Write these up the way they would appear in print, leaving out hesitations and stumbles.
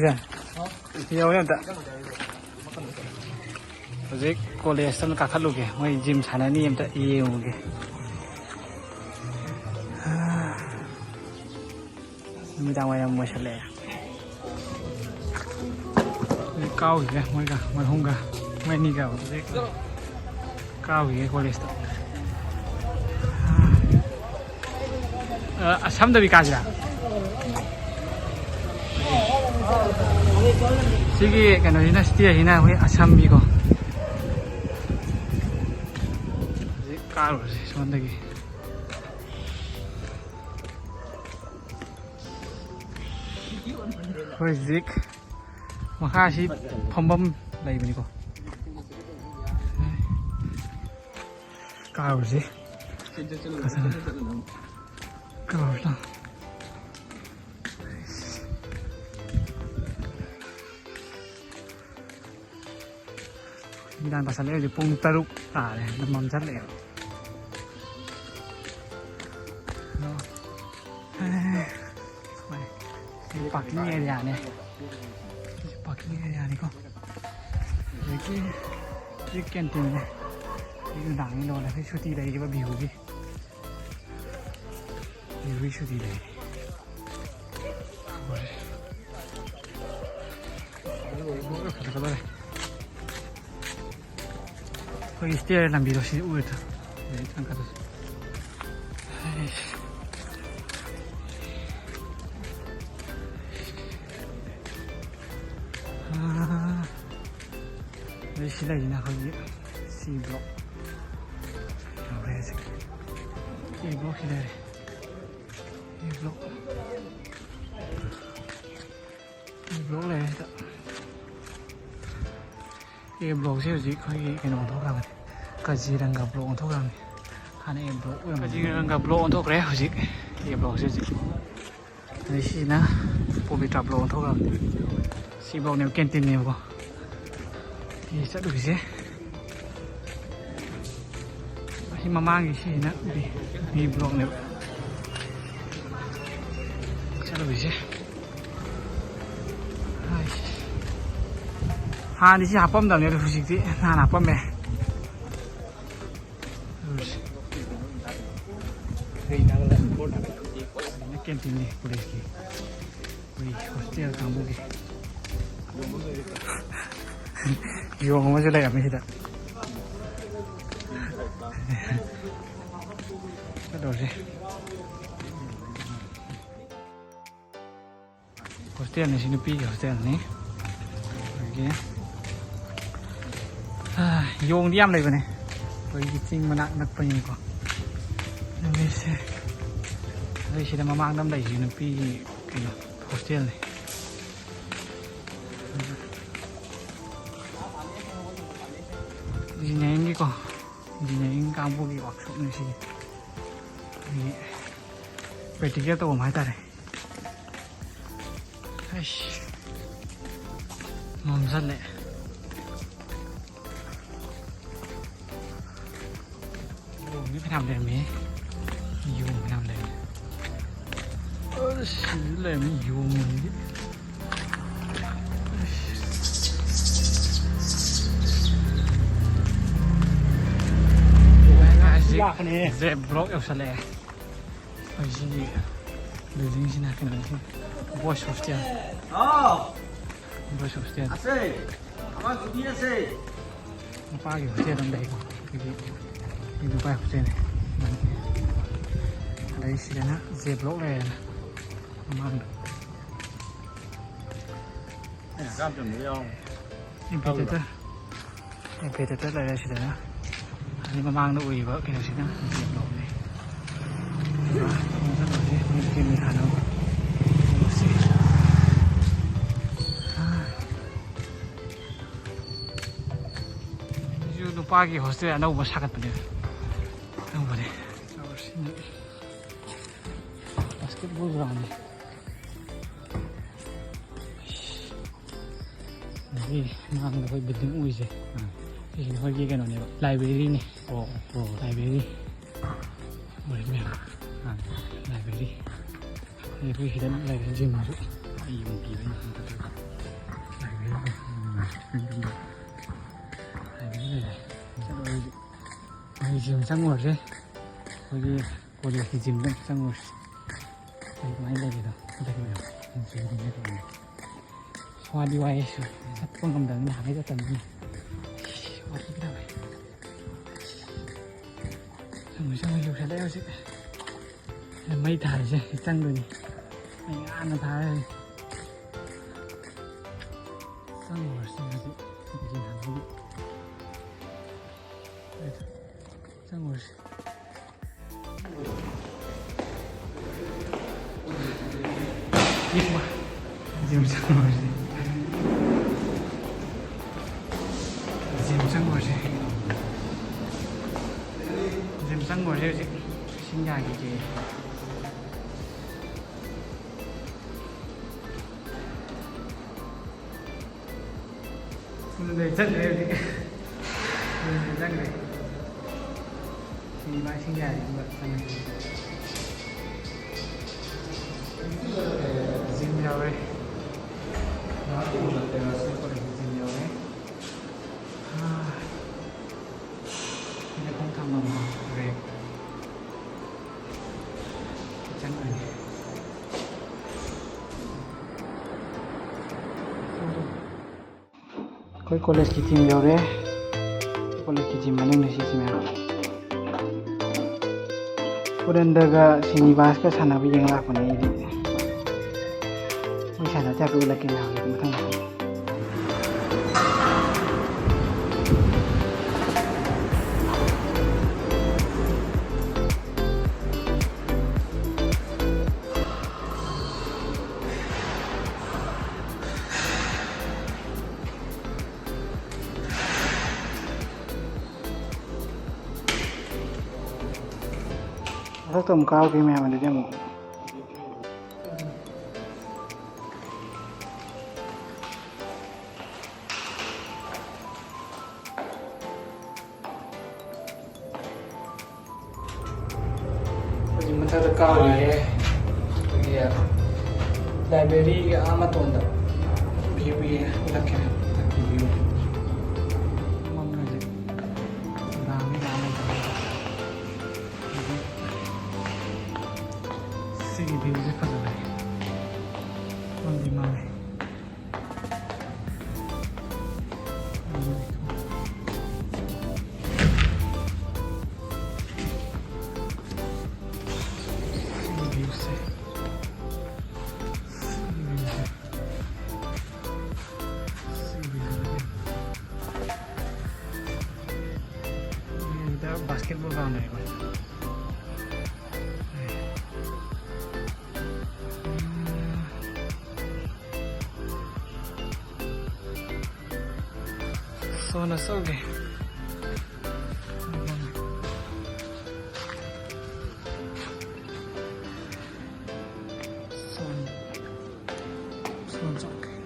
ꯁꯤꯗ ꯌꯥꯎꯋꯦ ꯑꯝꯇ ꯍꯧꯖꯤꯛ ꯀꯣꯂꯦꯖꯇ ꯑꯃ ꯀꯥꯈꯠꯂꯨꯒꯦ ꯃꯣꯏ ꯖꯤꯝ ꯁꯥꯟꯅꯅꯤ ꯑꯝꯇ ꯌꯦꯡꯉꯨꯒꯦ ꯅꯨꯃꯤꯗꯥꯡ ꯋꯥꯏꯔꯝ ꯃꯣꯏꯁꯜꯂꯛꯑꯦ ꯀꯥꯎꯈꯤꯒꯦ ꯃꯣꯏꯒ ꯃꯣꯏꯍꯨꯝꯒ ꯃꯣꯏ ꯑꯅꯤꯒ ꯍꯧꯖꯤꯛ ꯀꯥꯎꯈꯤꯒꯦ ꯀꯣꯂꯦꯖꯇ ꯑꯁꯝꯗꯕꯤ ꯀꯥꯁꯤꯔꯥ ꯁꯤꯒꯤ ꯀꯩꯅꯣꯁꯤꯅ ꯁ꯭ꯇꯦꯌꯔꯁꯤꯅ ꯑꯩꯈꯣꯏ ꯑꯁꯝꯕꯤꯀꯣ ꯍꯧꯖꯤꯛ ꯀꯥꯔꯨꯔꯁꯤ ꯁꯣꯝꯗꯒꯤ ꯑꯩꯈꯣꯏ ꯍꯧꯖꯤꯛ ꯃꯈꯥꯁꯤ ꯐꯝꯐꯝ ꯂꯩꯕꯅꯤꯀꯣ ꯀꯥꯔꯨꯔꯁꯤ ꯀꯥꯔꯨꯔꯁꯤ ꯅꯨꯃꯤꯗꯥꯡ ꯇꯥꯁꯜꯂꯛꯑꯦ ꯍꯧꯖꯤꯛ ꯄꯨꯡ 6 ꯇꯥꯔꯦ ꯃꯝ ꯆꯠꯂꯛꯑꯦ पार्किंग एरिया ने पार्किंग एरिया ने को देखिए ये कैंटीन है ये डांग लो ना फिर छुट्टी रहेगी वो व्यू भी छुट्टी रहेगी कोई स्टेयर लंबी रोशी उड़ था ये तंग कर 시라이나 거기 C블록 그래서 E블록 시라이 E블록 này E블록이 gì 거기 cái nó thốt ra này cái gì đang gặp blok thốt ra này hắn E블록 cái gì đang gặp blok thốt ra gì E블록 gì đây xí na bộ bị trap blok thốt ra Cбл록 này canteen này không thì sẽ được gì khi mà mang cái gì nữa đi blog này sẽ được gì ha đi chỉ hấp bom đầu này được gì thế na hấp bom này nó canteen này của đây kì hostel kamu kì Yo không có đây mình đã bắt đầu gì hostel này xin pi hostel này Yo đi ăn đây này với cái chinh mà nặng bao nhiêu còn đây chỉ là mang năm đầy xin pi cái hostel này engineering ko engineering kampo ki workshop ni si ni practical to mai tare aish mom sale yo ni phải làm đèn mé yo phải làm đèn làm yo mình Zeb blok yang salah. Ini building sini nak kena boys hostel. Boys hostel. Asal, awak tu dia asal. Apa lagi hostel dalam dah ini Dubai hostel ni. Dari sini nak Zeb blok leh. Memang. Kam tu ni yang. Imperator dari sini nak. Ini memang nak uji buat kena sini Zeb blok ni. Mungkin masih mungkin ni hana. Pagi hostel ada ubah sangat benar. Apa ni? Basketball ground ni. Ni mana nak building uji je. Ini lagi kan ni library ni. Oh, library. Boleh ni. Library. Ini hidden library masuk. ꯑꯩ ꯌꯨꯝ ꯄꯤꯕꯩ ꯃꯐꯝꯗ ꯑꯩꯈꯣꯏ gym ꯆꯪꯉꯨꯔꯁꯦ ꯑꯩꯈꯣꯏꯒꯤ ꯀꯣꯂꯦꯖꯀꯤ ꯖꯤꯝꯗ ꯆꯪꯉꯨꯔꯁꯦ ꯑꯩ ꯀꯃꯥꯏꯅ ꯂꯩꯒꯦꯗꯣ ꯋꯥꯗꯤ ꯋꯥꯏꯌꯦ ꯆꯠꯄ ꯉꯝꯗꯕꯅꯤꯅ ꯍꯥꯟꯅꯩ ꯆꯠꯇꯕꯅꯤꯅ ꯋꯥꯈꯤꯗꯕ ꯆꯪꯉꯨ ꯌꯧꯁꯜꯂꯛꯑꯦ ꯍꯧꯖꯤꯛ ꯃꯩ ꯊꯥꯔꯤꯁꯦ ꯆꯪꯗꯣꯏꯅꯤ ꯑꯩ ꯉꯥꯟꯅ ꯊꯥꯔꯦ ꯆꯪꯉꯨꯔꯁꯤ ꯍꯧꯖꯤꯛꯆꯪꯉꯨꯔꯁꯤ ꯖꯤꯝꯆꯪꯉꯨꯔꯁꯤ houzik 신기하게 오늘 괜찮네 여기 오늘 괜찮네 이 맛이 신기하게 진짜로 나도 내가 쓸 거를 진짜로 근데 공탕만 그래 कोई कॉलेज की टीम जो रहे कॉलेज की टीम मने नसी सिमे पुरंदगा श्रीनिवास का साना भी यंग लापने इदी मैं साना चाकू लगे ना मथंग तुम काओ कि मैं मैंने देखो मतलब काओ ये लाइब्रेरी के आम तो अंदर व्यू भी है लगे व्यू सिगी व्यू से फंसा है कौन दिमाग है व्यू से बास्केटबॉल ग्राउंड है सोना सो गए सोन सो गए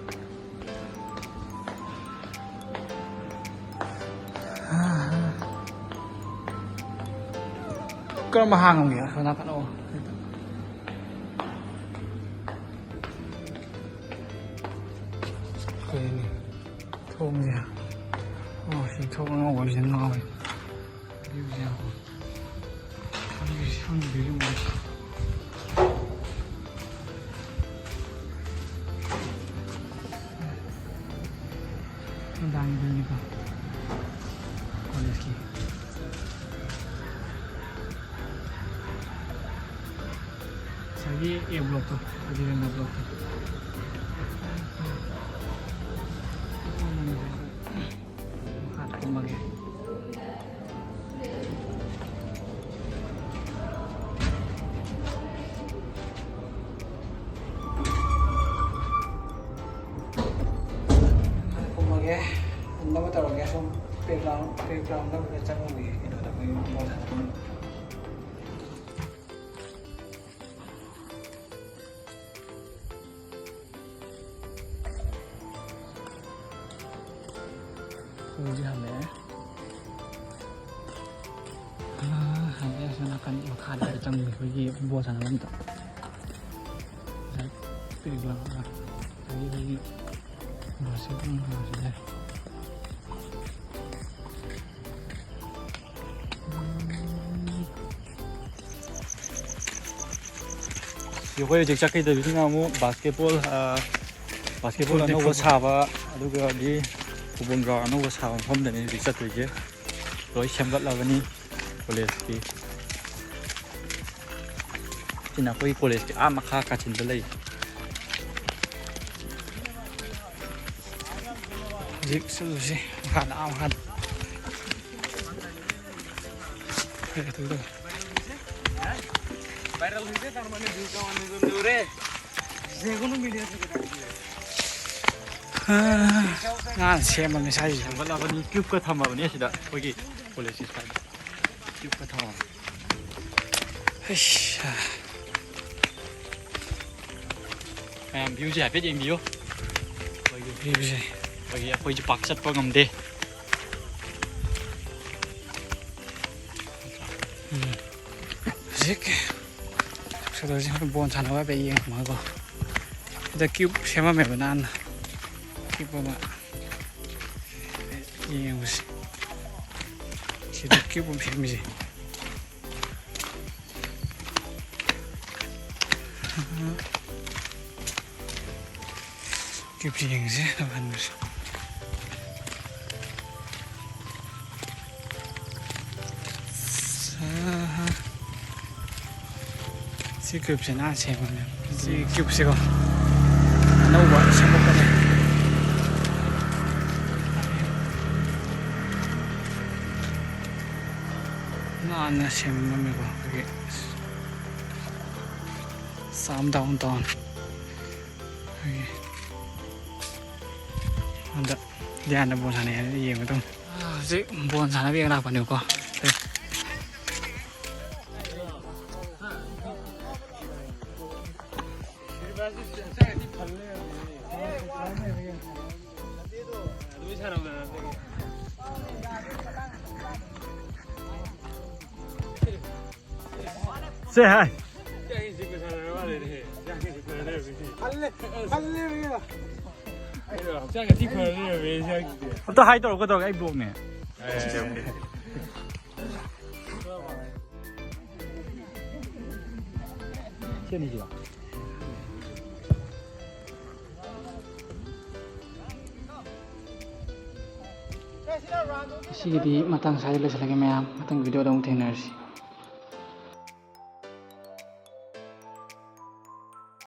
कर्म हांग होंगे सोना पनो कोई नहीं थोम गया 이 저거는 어디서 나와? 이거냐고. 이게 향이 되게 맛있어. 당이 되니까. 걸레ski. 자기 이 블록도 어디 있는 블록도. kumbaga anda mo tawag ya so playground na sa mo eh ito na ko yung bola Uji hame hame sana kan makan dari jam ni pergi buat sana nanti pilih ꯑꯩꯈꯣꯏ ꯍꯧꯖꯤꯛ ꯆꯠꯈꯤꯗꯕꯁꯤꯅ ꯑꯃꯨꯛ basketball ꯑꯅꯧꯕ ꯁꯥꯕ ꯑꯗꯨꯒꯗꯤ football ground ꯑꯅꯧꯕ ꯁꯥꯕ ꯃꯐꯝꯗꯅꯤ ꯍꯧꯖꯤꯛ ꯆꯠꯇꯣꯏꯁꯦ ꯂꯣꯏ ꯁꯦꯝꯒꯠꯂꯕꯅꯤ ꯀꯣꯂꯦꯖꯀꯤ ꯁꯤꯅ ꯑꯩꯈꯣꯏ ꯀꯣꯂꯦꯖꯀꯤ ꯃꯈꯥ ꯀꯥꯆꯤꯟꯗ ꯂꯩ hujik solusi makan makan itu tuh viral huje tar mane view kawan dure jekono media sema message ꯁꯦꯝꯒꯠꯂꯕꯅꯤ ꯀ꯭ꯌꯨꯕꯀ ꯊꯝꯃꯕꯅꯤ ꯑꯁꯤꯗ ꯑꯩꯈꯣꯏꯒꯤ ꯀꯣꯂꯦꯖꯀꯤ ꯁꯥꯏꯗ ꯀ꯭ꯌꯨꯕꯀ ꯊꯝꯃꯕꯅꯤ ꯃꯌꯥꯝ ꯚ꯭ꯌꯨꯁꯦ ꯍꯥꯏꯐꯦꯠ ꯌꯦꯡꯕꯤꯌꯨ viewse ꯑꯩꯈꯣꯏꯁꯦ ꯄꯥꯛ ꯆꯠꯄ ꯉꯝꯗꯦ hujik solusi bon sanaba be yeng mago da cube sema me banana cube ma yeng us sida cube sema ji cube yeng je ban us si cube se na sema me si cube se ko nâu quá xem một cái này nó xem mà mình có cái sam downtown ada dia ada bon sana ya iya betul sih bon sana biar apa nih kok Say hi. 또 하이 떨어거든 이 블록네. 시연이죠. sigidi matang saya lagi mayam matang video dong teners